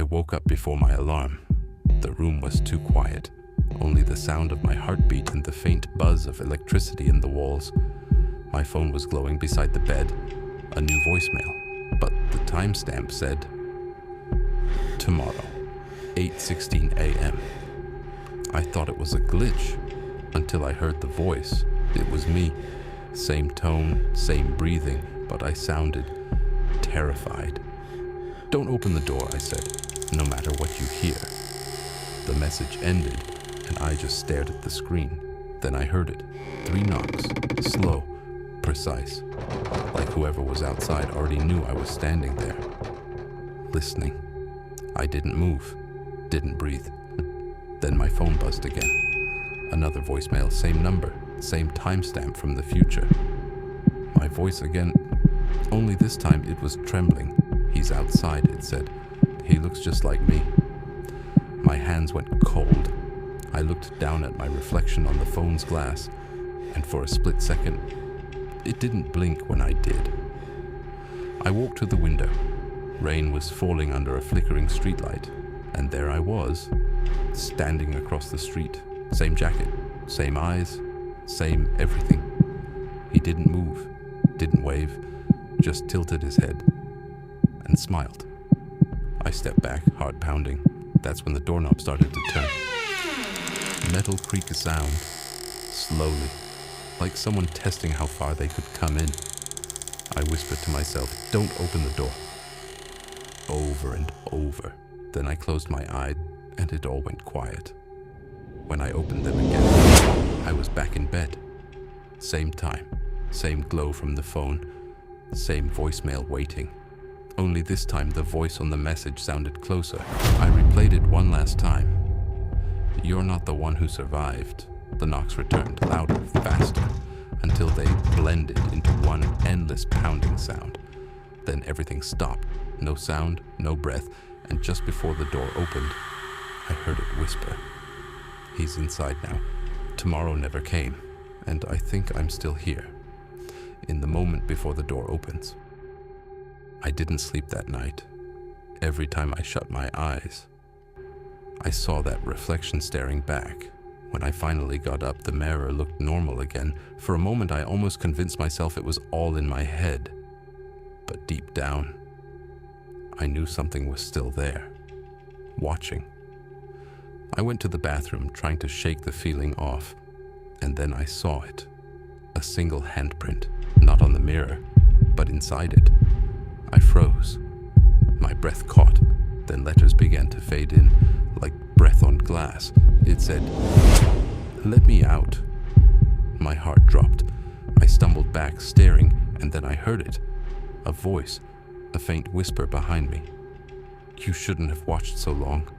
woke up before my alarm. The room was too quiet. Only the sound of my heartbeat and the faint buzz of electricity in the walls. My phone was glowing beside the bed. A new voicemail, but the timestamp said, tomorrow, 8:16 a.m. I thought it was a glitch until I heard the voice. It was me. Same tone, same breathing, but I sounded terrified. Don't open the door, I said, no matter what you hear. The message ended, and I just stared at the screen. Then I heard it. 3 knocks, slow, precise, like whoever was outside already knew I was standing there, listening. I didn't move, didn't breathe. Then my phone buzzed again. Another voicemail, same number, same timestamp from the future. My voice again, only this time it was trembling. He's outside, it said. He looks just like me. My hands went cold. I looked down at my reflection on the phone's glass, and for a split second, it didn't blink when I did. I walked to the window. Rain was falling under a flickering streetlight, and there I was, standing across the street. Same jacket, same eyes, same everything. He didn't move, didn't wave, just tilted his head and smiled. I stepped back, heart pounding. That's when the doorknob started to turn. Metal creak a sound, slowly, like someone testing how far they could come in. I whispered to myself, don't open the door. Over and over. Then I closed my eyes and it all went quiet. When I opened them again, I was back in bed. Same time, same glow from the phone, same voicemail waiting. Only this time the voice on the message sounded closer. I replayed it one last time. You're not the one who survived. The knocks returned, louder, faster, until they blended into one endless pounding sound. Then everything stopped. No sound, no breath, and just before the door opened, I heard it whisper. He's inside now. Tomorrow never came, and I think I'm still here, in the moment before the door opens. I didn't sleep that night. Every time I shut my eyes, I saw that reflection staring back. When I finally got up, the mirror looked normal again. For a moment, I almost convinced myself it was all in my head. But deep down, I knew something was still there, watching. I went to the bathroom, trying to shake the feeling off, and then I saw it. A single handprint, not on the mirror, but inside it. I froze. My breath caught, then letters began to fade in, like breath on glass. It said, "Let me out." My heart dropped. I stumbled back, staring, and then I heard it. A voice, a faint whisper behind me. "You shouldn't have watched so long."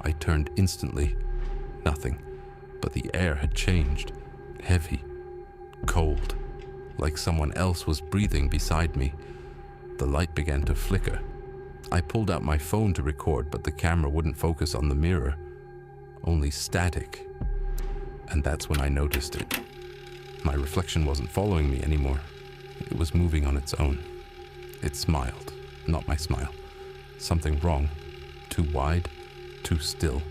I turned instantly. Nothing, but the air had changed. Heavy, cold, like someone else was breathing beside me. The light began to flicker. I pulled out my phone to record, but the camera wouldn't focus on the mirror. Only static. And that's when I noticed it. My reflection wasn't following me anymore. It was moving on its own. It smiled, not my smile. Something wrong. Too wide, too still.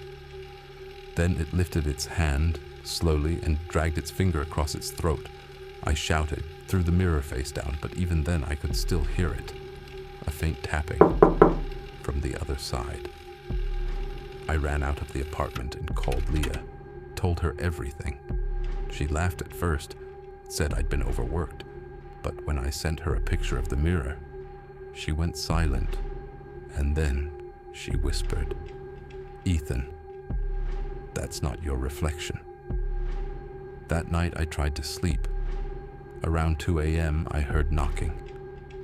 Then it lifted its hand, slowly, and dragged its finger across its throat. I shouted, threw the mirror face down, but even then I could still hear it. A faint tapping from the other side. I ran out of the apartment and called Leah, told her everything. She laughed at first, said I'd been overworked, but when I sent her a picture of the mirror, she went silent, and then she whispered, "Ethan, that's not your reflection." That night I tried to sleep. Around 2 a.m. I heard knocking.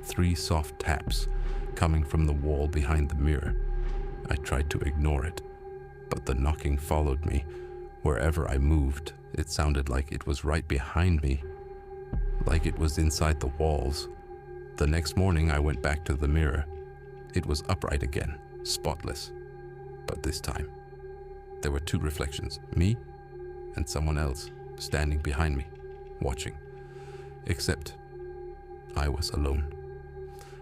3 soft taps coming from the wall behind the mirror. I tried to ignore it, but the knocking followed me. Wherever I moved, it sounded like it was right behind me, like it was inside the walls. The next morning I went back to the mirror. It was upright again, spotless. But this time, there were 2 reflections, me and someone else, standing behind me, watching. Except, I was alone.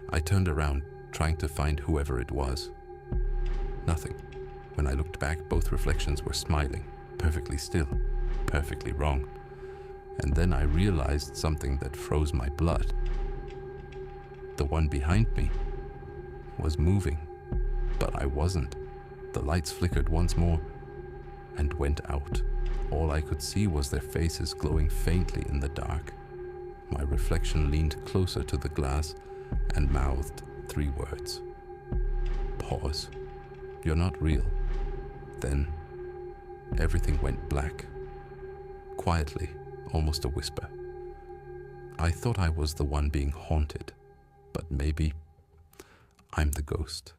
I turned around, trying to find whoever it was. Nothing. When I looked back, both reflections were smiling, perfectly still, perfectly wrong. And then I realized something that froze my blood. The one behind me was moving, but I wasn't. The lights flickered once more and went out. All I could see was their faces glowing faintly in the dark. My reflection leaned closer to the glass and mouthed 3 words. Pause. You're not real. Then everything went black. Quietly, almost a whisper. I thought I was the one being haunted, but maybe I'm the ghost.